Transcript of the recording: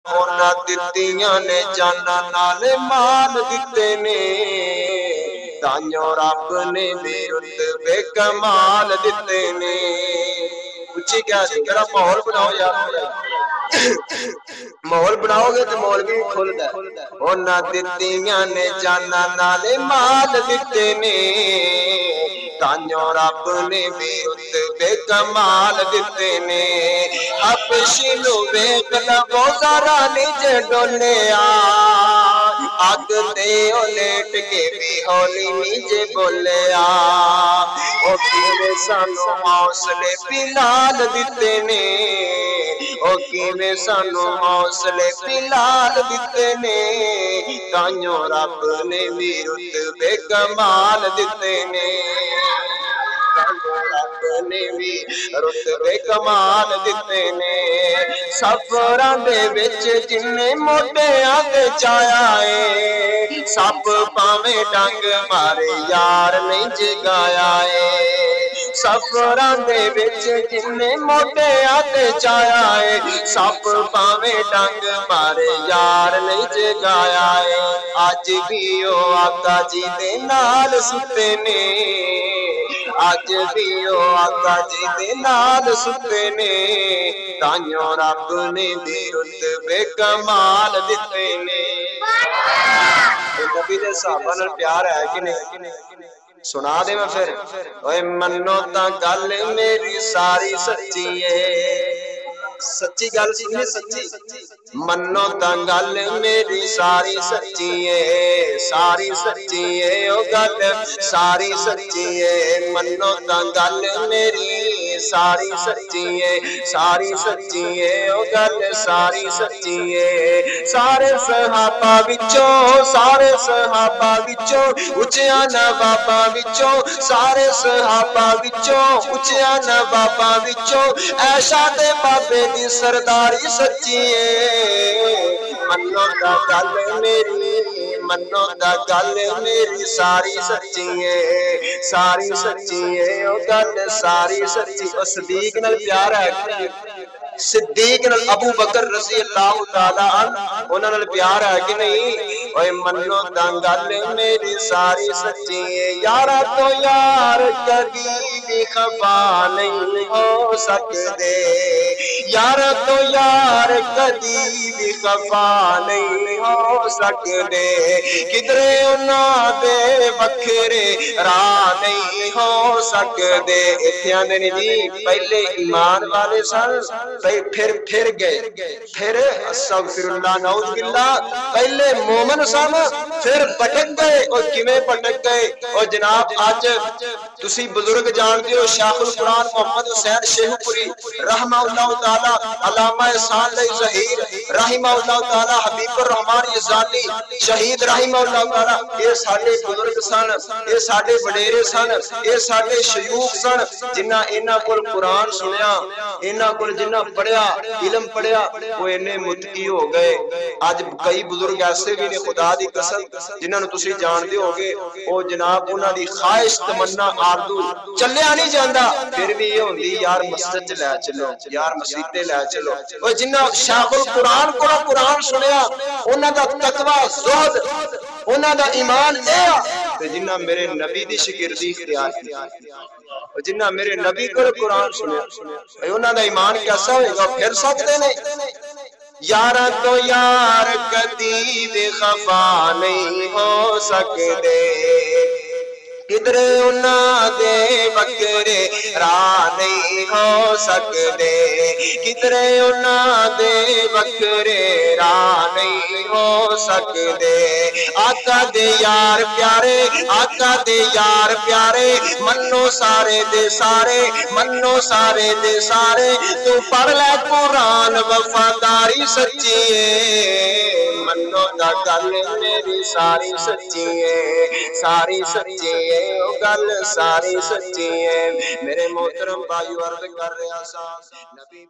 ਉਹਨਾਂ ਦਿੱਤੀਆਂ ਨੇ ਜਾਨਾਂ ਨਾਲ ਮਾਲ ਦਿੱਤੇ ਨੇ ਤਾਈਓ ਰੱਬ ਨੇ ਵੀ ਰੁਤਬੇ ਕਮਾਲ ਦਿੱਤੇ ਨੇ ਉੱਚੀ ਕਿਹਾ ਸੀ ਜਰਾ ਮਾਹੌਲ ਬਣਾਓ ਯਾਰ ਮਾਹੌਲ ਬਣਾਓਗੇ ਤੇ ਮੌਲਵੀ ਵੀ ਖੁੱਲਦਾ ਉਹਨਾਂ ਦਿੱਤੀਆਂ ਨੇ ਜਾਨਾਂ ਨਾਲ ਮਾਲ ਦਿੱਤੇ ਨੇ ਤਾਈਓ ਰੱਬ ਨੇ ਵੀ ਰੁਤਬੇ ਕਮਾਲ ਦਿੱਤੇ ਨੇ ਹਬਸ਼ੀ ਨੂੰ ਵੇਖ ਲਵੋ ਜ਼ਰਾ ਨਿਜ ਡੋਲਿਆ ਅੱਗ ਤੇ ਉਹ ਲੇਟ ਕੇ ਵੀ ਹੌਲੀ ਨਿਜ ਬੋਲਿਆ ਉਹ ਕਿਵੇਂ ਸਾਨੂੰ ਹੌਸਲੇ ਬਿਲਾਲ ਦਿੱਤੇ ਨੇ ਉਹ ਕਿਵੇਂ ਸਾਨੂੰ ਹੌਸਲੇ ਬਿਲਾਲ ਦਿੱਤੇ ਨੇ ਤਾਈਓ ਰੱਬ ਨੇ ਵੀ ਰੁਤਬੇ ਕਮਾਲ ਦਿੱਤੇ ਨੇ ਰੱਬ ਨੇ ਵੀ ਰੁਤਬੇ ਕਮਾਲ ਦਿੱਤੇ ਨੇ ਸਫਰਾਂ ਦੇ ਵਿੱਚ ਜਿੰਨੇ ਮੋਢਿਆਂ ਤੇ ਚਾਇਆ ਏ ਸੱਪ ਭਾਵੇਂ ਡੰਗ ਮਾਰੇ ਯਾਰ ਨਹੀਂ ਜਗਾਇਆ ਏ ਸਫਰਾਂ ਦੇ ਵਿੱਚ ਜਿੰਨੇ ਮੋਢਿਆਂ ਤੇ ਚਾਇਆ ਏ ਸੱਪ ਭਾਵੇਂ ਡੰਗ ਮਾਰੇ ਯਾਰ ਨਹੀਂ ਜਗਾਇਆ ਏ ਅੱਜ ਵੀ ਉਹ ਆਕਾ ਜੀ ਦੇ ਨਾਲ ਸੁੱਤੇ ਨੇ ਅੱਜ ਵੀ ਉਹ ਆਕਾ ਜੀ ਦੇ ਨਾਲ ਸੁੱਤੇ ਨੇ ਤਾਈਓ ਰੱਬ ਨੇ ਵੀ ਰੁਤਬੇ ਕਮਾਲ ਦਿੱਤੇ ਨੇ ਨਬੀ ਦੇ ਸਹਾਬਾ ਨਾਲ ਪਿਆਰ ਹੈ ਕਿ ਨਹੀਂ ਸੁਣਾ ਦੇ ਮੈਂ ਫਿਰ ਓਏ ਮੰਨੋ ਤਾਂ ਗੱਲ ਮੇਰੀ ਸਾਰੀ ਸੱਚੀ ਏ सच्ची गल सुननी सच्ची मनो ता गल मेरी सारी सच्ची है सारी सच्ची है ओ गल सारी सच्ची है मनो ता गल मेरी सारी सच्ची है सारी सच्ची है ओ गल सारी सच्ची है सारे सहाबा विचों उच्चिया नवाबा विचों सारे सहाबा विचों उच्चिया नवाबा विचों ऐशा दे बाबे दी सरदारी सच्ची है मनो दा गल मेरी सारी सच्ची है सारी सच्ची है ओ गल सारी सच्ची ओ सदीक नाल प्यार है सिद्दीक नाल अबू बकर रज़ी अल्लाह तआला अन्हु उन्हां नाल प्यार है कि नहीं ओए मनो दा गल मेरी सारी सच्ची है यारा तो यार कभी भी खफा नहीं हो सकते यार तो यार कभी भी खफा नहीं हो सकते किधरे उन्हां दे वखरे राह नहीं हो सकते इत्थे आंदे ने जी पहले ईमान वाले सन फिर गए फिर अस्तगफिरुल्लाह नऊज़ बिल्लाह पहले मोमिन सन फिर भटक गए और किवें भटक गए और जनाब आज तुसी बुजुर्ग जानते हो शाखुल कुरान मोहम्मद हुसैन शेखपुरी रहमतुल्लाह ताला अल्लामा एहसान अली ज़हीर रहमतुल्लाह ताला हबीबुर रहमान यज़ाली शहीद रहमतुल्लाह ताला ये साडे बुजुर्ग सन ये साडे वडेरे सन ये साडे शयूख सन जिन्हां इन्हां कोल कुरान सुनिया इन्हां कोल जिन्हां पढ़िया इल्म पढ़िया वो इन्ने मुत्तकी हो गए आज कई बुजुर्ग ऐसे भी ने खुदा दी कसम जिन्हां नूं तुसीं जानदे होगे ओ जनाब उन्हां दी ख्वाहिश तमन्ना आरज़ू चलिया नहीं जांदा फिर भी ये होंदी यार मस्जिद च लै चलो यार मस्जिद ते लै चलो ओ जिन्हां शाखुल कुरान कोलों कुरान सुनिया उन्हां दा तकवा ज़ुहद उन्हां दा ईमान ए ते जिन्हां मेरे नबी दी शागिर्दी इख्तियार की जिन्ना मेरे नबी को कुरान सुने उन्हां दा ईमान कैसा होएगा फिर सकते ने यारा तो यार कदी भी खफा नहीं हो सकते किधरे उन्हां दे वखरे राह नहीं हो सकते किधरे उन्हां दे वखरे राह नहीं हो सकते आका दे यार प्यारे मन्नो सारे दे सारे मन्नो सारे दे सारे तू पढ़ ले कुरान वफादारी सच्ची है मन्नो दा गल मेरी सारी सच्ची है सारी सच्ची है ओ गल सारी सच्ची है मेरे मोहतरम भाई अर्ज कर रहा सा नबी